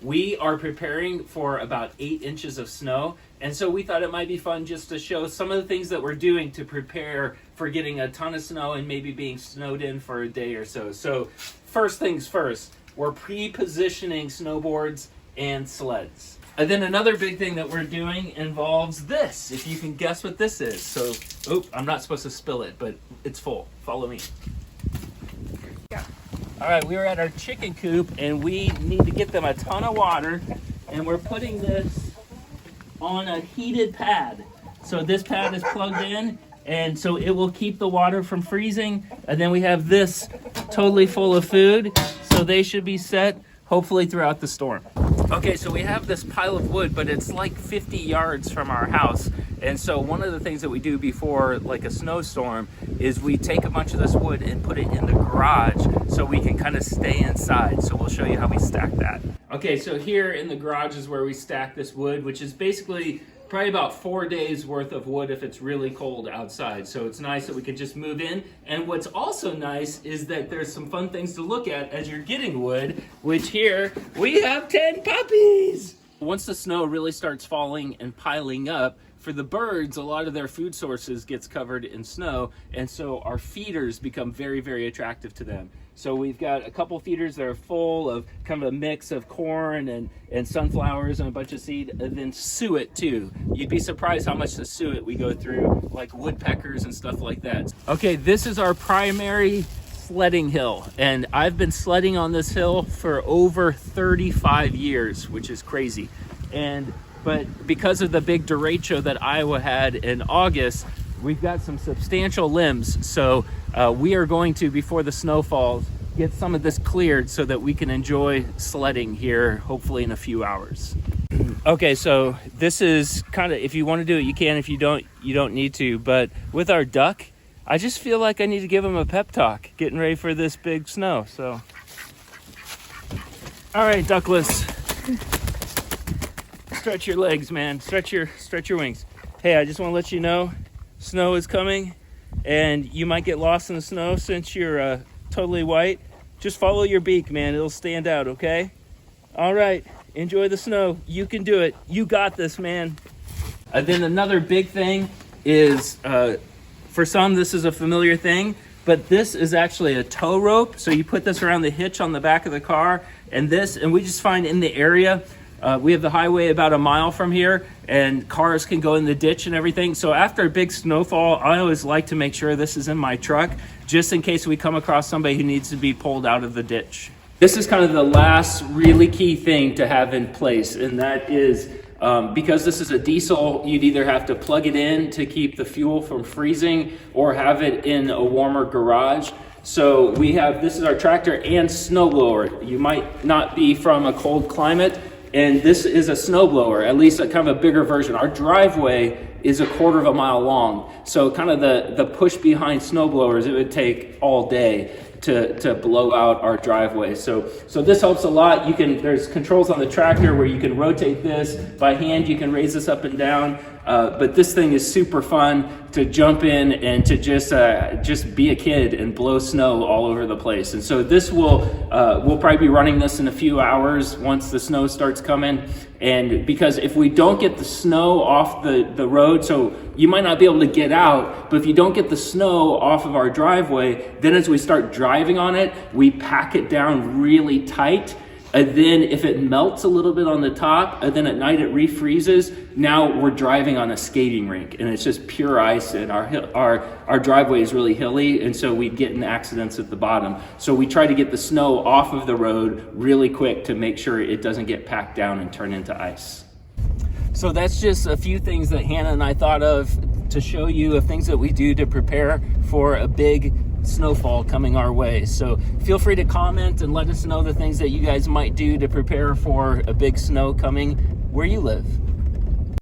we are preparing for about 8 inches of snow. And so we thought it might be fun just to show some of the things that we're doing to prepare for getting a ton of snow and maybe being snowed in for a day or so. So first things first, we're pre-positioning snowboards and sleds. And then another big thing that we're doing involves this, if you can guess what this is. So, I'm not supposed to spill it, but it's full. Follow me. Yeah. All right, we were at our chicken coop and we need to get them a ton of water, and we're putting this on a heated pad. So this pad is plugged in, and so it will keep the water from freezing. And then we have this totally full of food, so they should be set hopefully throughout the storm. Okay, so we have this pile of wood, but it's like 50 yards from our house. And so one of the things that we do before like a snowstorm is we take a bunch of this wood and put it in the garage so we can kind of stay inside. So we'll show you how we stack that. Okay, so here in the garage is where we stack this wood, which is basically probably about 4 days worth of wood if it's really cold outside. So it's nice that we can just move in. And what's also nice is that there's some fun things to look at as you're getting wood, which here we have 10 puppies. Once the snow really starts falling and piling up, for the birds, a lot of their food sources gets covered in snow, and so our feeders become very, very attractive to them. So we've got a couple feeders that are full of kind of a mix of corn and sunflowers and a bunch of seed, and then suet too. You'd be surprised how much the suet we go through, like woodpeckers and stuff like that. Okay, this is our primary sledding hill, and I've been sledding on this hill for over 35 years, which is crazy. But because of the big derecho that Iowa had in August, we've got some substantial limbs. So we are going to, before the snow falls, get some of this cleared so that we can enjoy sledding here, hopefully in a few hours. Okay, so this is kind of, if you want to do it, you can. If you don't, you don't need to. But with our duck, I just feel like I need to give him a pep talk, getting ready for this big snow. So, all right, Duckless. Stretch your legs, man. Stretch your wings. Hey, I just want to let you know, snow is coming, and you might get lost in the snow since you're totally white. Just follow your beak, man. It'll stand out, okay? All right, enjoy the snow. You can do it. You got this, man. Then another big thing is, for some, this is a familiar thing, but this is actually a tow rope. So you put this around the hitch on the back of the car, and we just find in the area, we have the highway about a mile from here, and cars can go in the ditch and everything. So after a big snowfall, I always like to make sure this is in my truck, just in case we come across somebody who needs to be pulled out of the ditch. This is kind of the last really key thing to have in place, and that is because this is a diesel, you'd either have to plug it in to keep the fuel from freezing or have it in a warmer garage. So this is our tractor and snowblower. You might not be from a cold climate, and this is a snowblower, at least a kind of a bigger version. Our driveway is a 1/4 mile long. So kind of the push behind snowblowers, it would take all day to blow out our driveway. So this helps a lot. There's controls on the tractor where you can rotate this by hand. You can raise this up and down. But this thing is super fun to jump in and to just be a kid and blow snow all over the place. And so this we'll probably be running this in a few hours once the snow starts coming. And because if we don't get the snow off the road, so you might not be able to get out, but if you don't get the snow off of our driveway, then as we start driving on it, we pack it down really tight. And then if it melts a little bit on the top, and then at night it refreezes, now we're driving on a skating rink, and it's just pure ice, and our driveway is really hilly, and so we get in accidents at the bottom. So we try to get the snow off of the road really quick to make sure it doesn't get packed down and turn into ice. So that's just a few things that Hannah and I thought of to show you of things that we do to prepare for a big snowfall coming our way. So feel free to comment and let us know the things that you guys might do to prepare for a big snow coming where you live.